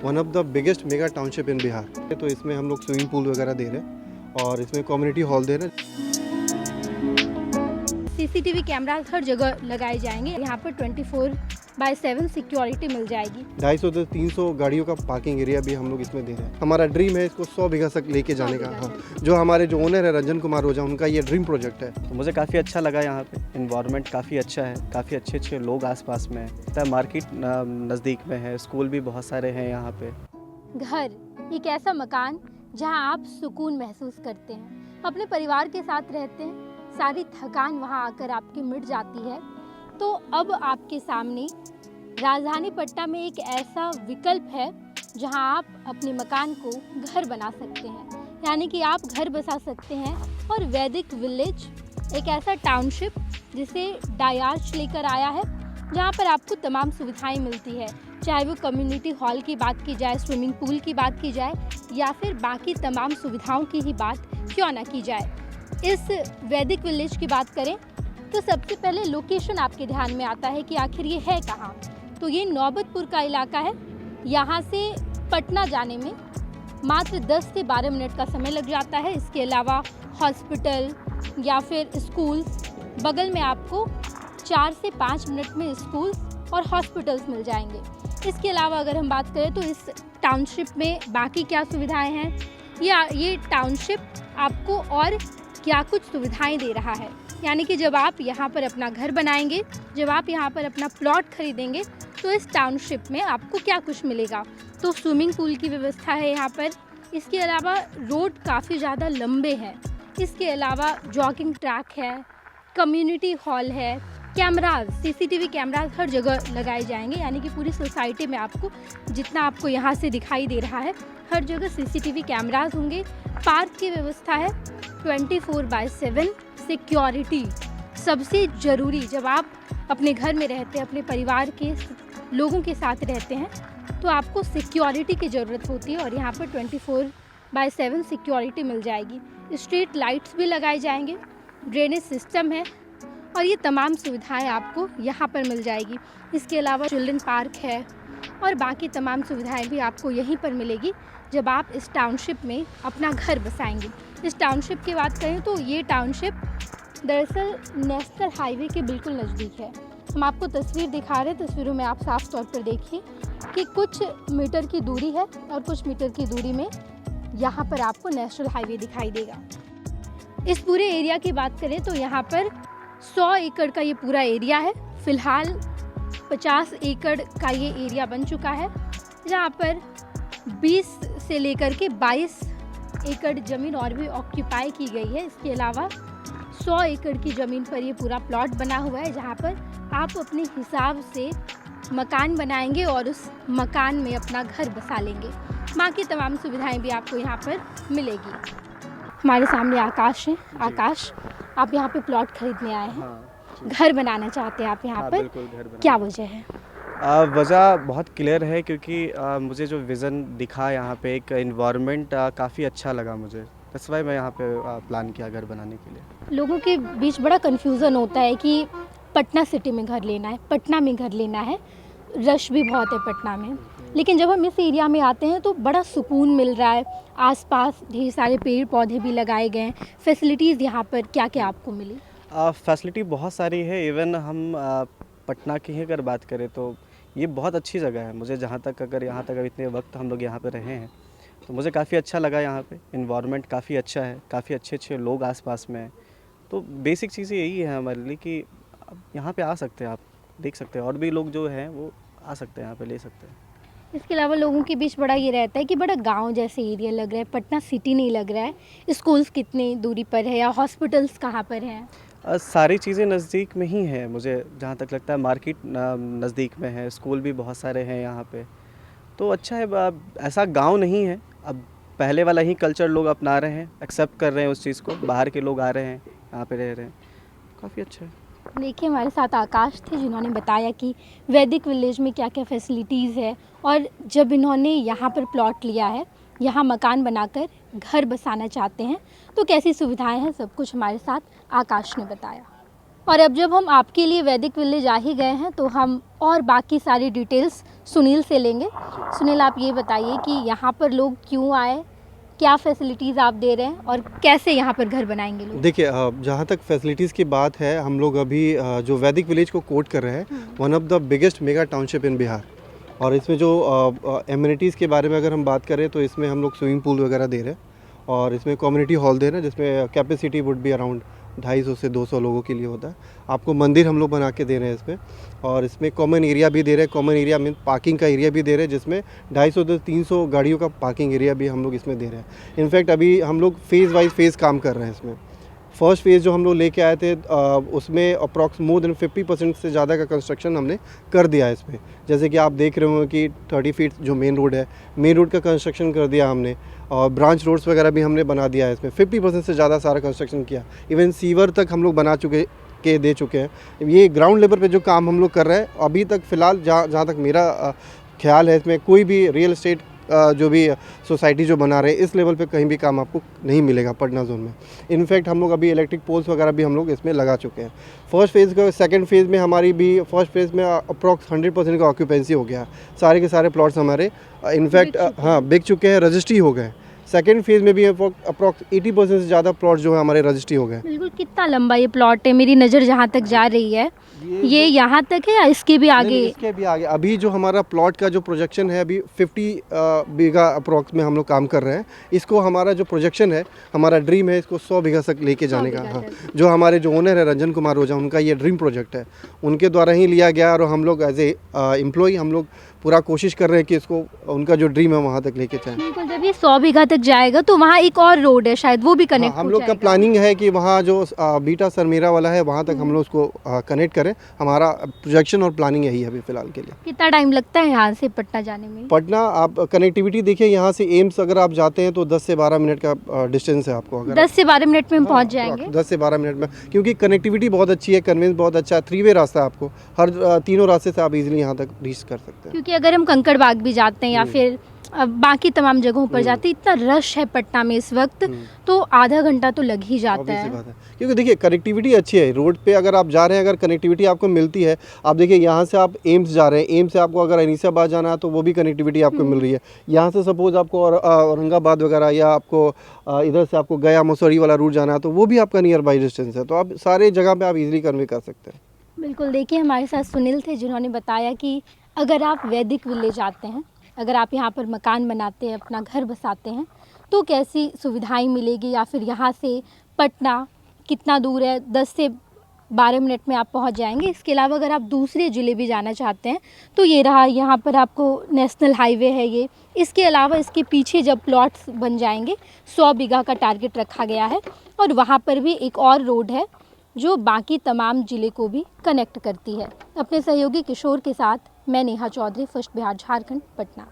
One of the biggest mega township in Bihar. तो इसमें हम लोग स्विमिंग पूल वगैरह दे रहे हैं और इसमें कम्युनिटी हॉल दे रहे हैं। सीसीटीवी कैमरास हर जगह लगाए जाएंगे। यहाँ पर 24/7 सिक्योरिटी मिल जाएगी। 250 से 300 गाड़ियों का पार्किंग एरिया भी हम लोग इसमें दे रहे हैं। हमारा ड्रीम है इसको 100 बीघा तक लेके जाने का। हाँ, जो हमारे जो ओनर है रंजन कुमार ओझा, उनका ये ड्रीम प्रोजेक्ट है। तो मुझे काफ़ी अच्छा लगा यहाँ पे। इन्वायरमेंट काफ़ी अच्छा है, काफ़ी अच्छे लोग आसपास में हैं। मार्केट नज़दीक में है, स्कूल भी बहुत सारे हैं यहाँ पे। घर एक ऐसा मकान जहाँ आप सुकून महसूस करते हैं, अपने परिवार के साथ रहते हैं, सारी थकान वहाँ आकर आपकी मिट जाती है। तो अब आपके सामने राजधानी पटना में एक ऐसा विकल्प है जहाँ आप अपने मकान को घर बना सकते हैं, यानी कि आप घर बसा सकते हैं। और वैदिक विलेज एक ऐसा टाउनशिप जिसे डायार्च लेकर आया है, जहाँ पर आपको तमाम सुविधाएं मिलती है, चाहे वो कम्युनिटी हॉल की बात की जाए, स्विमिंग पूल की बात की जाए, या फिर बाकी तमाम सुविधाओं की ही बात क्यों ना की जाए। इस वैदिक विलेज की बात करें तो सबसे पहले लोकेशन आपके ध्यान में आता है कि आखिर ये है कहाँ। तो ये नौबतपुर का इलाका है। यहाँ से पटना जाने में मात्र 10 से 12 मिनट का समय लग जाता है। इसके अलावा हॉस्पिटल या फिर स्कूल बगल में आपको 4 से 5 मिनट में स्कूल और हॉस्पिटल्स मिल जाएंगे। इसके अलावा अगर हम बात करें तो इस टाउनशिप में बाकी क्या सुविधाएं हैं, या ये टाउनशिप आपको और क्या कुछ सुविधाएं दे रहा है, यानी कि जब आप यहाँ पर अपना घर बनाएंगे, जब आप यहाँ पर अपना प्लॉट खरीदेंगे, तो इस टाउनशिप में आपको क्या कुछ मिलेगा। तो स्विमिंग पूल की व्यवस्था है यहाँ पर। इसके अलावा रोड काफ़ी ज़्यादा लंबे हैं। इसके अलावा जॉगिंग ट्रैक है, कम्युनिटी हॉल है, कैमराज, सीसीटीवी कैमराज हर जगह लगाए जाएंगे, यानी कि पूरी सोसाइटी में आपको जितना आपको यहाँ से दिखाई दे रहा है हर जगह सीसीटीवी कैमराज होंगे। पार्क की व्यवस्था है, 24/7 सिक्योरिटी। सबसे ज़रूरी, जब आप अपने घर में रहते हैं, अपने परिवार के लोगों के साथ रहते हैं, तो आपको सिक्योरिटी की ज़रूरत होती है और यहाँ पर 24/7 सिक्योरिटी मिल जाएगी। स्ट्रीट लाइट्स भी लगाए जाएंगे, ड्रेनेज सिस्टम है और ये तमाम सुविधाएं आपको यहाँ पर मिल जाएगी। इसके अलावा चिल्ड्रन पार्क है और बाकी तमाम सुविधाएं भी आपको यहीं पर मिलेगी जब आप इस टाउनशिप में अपना घर बसाएंगे। इस टाउनशिप की बात करें तो ये टाउनशिप दरअसल नेशनल हाईवे के बिल्कुल नज़दीक है। हम आपको तस्वीर दिखा रहे हैं, तस्वीरों में आप साफ तौर पर देखिए कि कुछ मीटर की दूरी है और कुछ मीटर की दूरी में यहाँ पर आपको नेशनल हाईवे दिखाई देगा। इस पूरे एरिया की बात करें तो यहाँ पर 100 एकड़ का ये पूरा एरिया है। फ़िलहाल 50 एकड़ का ये एरिया बन चुका है, जहाँ पर 20 से लेकर के 22 एकड़ ज़मीन और भी ऑक्यूपाई की गई है। इसके अलावा 100 एकड़ की ज़मीन पर ये पूरा प्लॉट बना हुआ है, जहाँ पर आप अपने हिसाब से मकान बनाएंगे और उस मकान में अपना घर बसा लेंगे। बाकी तमाम सुविधाएं भी आपको यहाँ पर मिलेगी। हमारे सामने आकाश है। आकाश, आप यहाँ पे प्लॉट खरीदने आए हैं। हाँ, घर बनाना चाहते हैं आप यहाँ पर, क्या वजह है? वजह बहुत क्लियर है, क्योंकि मुझे जो विज़न दिखा यहाँ पे, एक इन्वायरमेंट काफ़ी अच्छा लगा मुझे। दैट्स व्हाई मैं यहाँ पे प्लान किया घर बनाने के लिए। लोगों के बीच बड़ा कन्फ्यूज़न होता है कि पटना सिटी में घर लेना है, पटना में घर लेना है, रश भी बहुत है पटना में। लेकिन जब हम इस एरिया में आते हैं तो बड़ा सुकून मिल रहा है। आसपास ढेर सारे पेड़ पौधे भी लगाए गए हैं। फैसिलिटीज़ यहाँ पर क्या क्या आपको मिली? फैसिलिटी बहुत सारी है। इवन हम पटना की ही अगर बात करें तो ये बहुत अच्छी जगह है। मुझे जहाँ तक, अगर यहाँ तक इतने वक्त हम लोग यहाँ पे रहे हैं, तो मुझे काफ़ी अच्छा लगा यहाँ पे। इन्वायरमेंट काफ़ी अच्छा है, काफ़ी अच्छे लोग आसपास में हैं। तो बेसिक चीज़ें यही है हमारे लिए कि यहाँ पे आ सकते हैं, आप देख सकते हैं, और भी लोग जो हैं वो आ सकते हैं, यहाँ पे ले सकते हैं। इसके अलावा लोगों के बीच बड़ा ये रहता है कि बड़ा गांव जैसे एरिया लग रहा है, पटना सिटी नहीं लग रहा है। स्कूल्स कितनी दूरी पर है या हॉस्पिटल्स कहाँ पर हैं? सारी चीज़ें नज़दीक में ही हैं। मुझे जहाँ तक लगता है मार्केट नज़दीक में है, स्कूल भी बहुत सारे हैं यहाँ पे, तो अच्छा है। ऐसा गांव नहीं है। अब पहले वाला ही कल्चर लोग अपना रहे हैं, एक्सेप्ट कर रहे हैं उस चीज़ को। बाहर के लोग आ रहे हैं, यहाँ पे रह रहे हैं, काफ़ी अच्छा है। देखिए, हमारे साथ आकाश थे जिन्होंने बताया कि वैदिक विलेज में क्या क्या फैसिलिटीज़ है, और जब इन्होंने यहाँ पर प्लॉट लिया है, यहाँ मकान बनाकर घर बसाना चाहते हैं, तो कैसी सुविधाएं हैं, सब कुछ हमारे साथ आकाश ने बताया। और अब जब हम आपके लिए वैदिक विलेज आ ही गए हैं तो हम और बाकी सारी डिटेल्स सुनील से लेंगे। सुनील, आप ये बताइए कि यहाँ पर लोग क्यों आए, क्या फैसिलिटीज़ आप दे रहे हैं और कैसे यहाँ पर घर बनाएंगे लोग? देखिए, जहाँ तक फैसिलिटीज़ की बात है, हम लोग अभी जो वैदिक विलेज को कोट कर रहे हैं, one of the biggest mega township in Bihar. और इसमें जो एमिनिटीज़ के बारे में अगर हम बात करें तो इसमें हम लोग स्विमिंग पूल वगैरह दे रहे हैं और इसमें कम्युनिटी हॉल दे रहे हैं जिसमें कैपेसिटी वुड बी अराउंड 250 से 200 लोगों के लिए होता है। आपको मंदिर हम लोग बना के दे रहे हैं इसमें, और इसमें कॉमन एरिया भी दे रहे हैं। कॉमन एरिया मीन पार्किंग का एरिया भी दे रहे हैं जिसमें 250 से 300 गाड़ियों का पार्किंग एरिया भी हम लोग इसमें दे रहे हैं। इनफैक्ट अभी हम लोग फेज़ वाइज फेज़ काम कर रहे हैं इसमें। फर्स्ट फेज़ जो हम लोग लेके आए थे उसमें अप्रॉक्स मोर देन 50% से ज़्यादा का कंस्ट्रक्शन हमने कर दिया है इसमें। जैसे कि आप देख रहे हो कि 30 फीट जो मेन रोड है, मेन रोड का कंस्ट्रक्शन कर दिया हमने, और ब्रांच रोड्स वगैरह भी हमने बना दिया है इसमें। 50% से ज़्यादा सारा कंस्ट्रक्शन किया। इवन सीवर तक हम लोग बना दे चुके हैं। ये ग्राउंड लेवल पे जो काम हम लोग कर रहे हैं अभी तक फ़िलहाल, जहाँ तक मेरा ख्याल है, इसमें कोई भी रियल एस्टेट जो भी सोसाइटी जो बना रहे हैं इस लेवल पे कहीं भी काम आपको नहीं मिलेगा पटना जोन में। इनफैक्ट हम लोग अभी इलेक्ट्रिक पोल्स वगैरह भी हम लोग इसमें लगा चुके हैं। फर्स्ट फेज़ का सेकंड फेज़ में हमारी भी फर्स्ट फेज़ में अप्रॉक्स 100% का ऑक्यूपेंसी हो गया। सारे के सारे प्लॉट्स हमारे इनफैक्ट बिक चुके हैं, रजिस्ट्री हो गए। सेकंड फेज़ में भी अप्रॉक्स 80% से ज़्यादा प्लॉट जो है हमारे रजिस्ट्री हो गए। बिल्कुल, कितना लंबा ये प्लॉट है? मेरी नज़र जहाँ तक जा रही है ये यहाँ तक है या इसके भी आगे? नहीं, इसके भी आगे। अभी जो हमारा प्लॉट का जो प्रोजेक्शन है अभी 50 बीघा अप्रॉक्स में हम लोग काम कर रहे हैं। इसको हमारा जो प्रोजेक्शन है, हमारा ड्रीम है इसको 100 बीघा तक लेके जाने का। हाँ, जो हमारे जो ओनर है रंजन कुमार ओझा, उनका ये ड्रीम प्रोजेक्ट है, उनके द्वारा ही लिया गया। और हम लोग एज ए एम्प्लॉय हम लोग पूरा कोशिश कर रहे हैं कि इसको उनका जो ड्रीम है वहाँ तक लेके जाएं। बिल्कुल, जब ये 100 बीघा तक जाएगा तो वहाँ एक और रोड है शायद, वो भी कनेक्ट हम लोग का प्लानिंग है कि वहाँ जो बीटा सरमेरा वाला है वहाँ तक हम लोग उसको कनेक्ट करें। हमारा प्रोजेक्शन और प्लानिंग यही है अभी फ़िलहाल के लिए। कितना टाइम लगता है यहाँ से पटना जाने में? पटना आप कनेक्टिविटी देखिए, यहाँ से एम्स अगर आप जाते हैं तो 10 से 12 मिनट का डिस्टेंस है आपको। अगर 10 से 12 मिनट में हम पहुँच जाएंगे? 10 से 12 मिनट में, क्योंकि कनेक्टिविटी बहुत अच्छी है, कन्वेंस बहुत अच्छा है, 3 वे रास्ता है आपको। हर तीनों रास्ते से आप इजीली यहाँ तक रीच कर सकते हैं। क्योंकि अगर हम कंकड़ बाग भी जाते हैं या फिर बाकी तमाम जगहों पर जाते हैं, इतना रश है पटना में इस वक्त, तो आधा घंटा तो लग ही जाता Obvious सी है। बात है, क्योंकि देखिए कनेक्टिविटी अच्छी है। रोड पे अगर आप जा रहे हैं, अगर कनेक्टिविटी आपको मिलती है, आप देखिए यहाँ से आप एम्स जा रहे हैं, एम्स से आपको अगर अनीसाबाद जाना है तो वो भी कनेक्टिविटी आपको मिल रही है। यहाँ से सपोज आपको औरंगाबाद वगैरह या आपको इधर से आपको गया मसूरी वाला रूट जाना है तो वो भी आपका नियर बाई डिस्टेंस है, तो आप सारे जगह पे आप इजीली कन्वे कर सकते हैं। बिल्कुल, देखिए हमारे साथ सुनील थे जिन्होंने बताया कि अगर आप वैदिक विलेज आते हैं, अगर आप यहाँ पर मकान बनाते हैं, अपना घर बसाते हैं, तो कैसी सुविधाएं मिलेगी, या फिर यहाँ से पटना कितना दूर है, 10 से 12 मिनट में आप पहुँच जाएंगे। इसके अलावा अगर आप दूसरे ज़िले भी जाना चाहते हैं तो ये रहा, यहाँ पर आपको नेशनल हाईवे है ये। इसके अलावा इसके पीछे जब प्लॉट्स बन जाएंगे 100 बीघा का टारगेट रखा गया है, और वहाँ पर भी एक और रोड है जो बाकी तमाम ज़िले को भी कनेक्ट करती है। अपने सहयोगी किशोर के साथ मैं नेहा चौधरी, फर्स्ट बिहार झारखंड, पटना।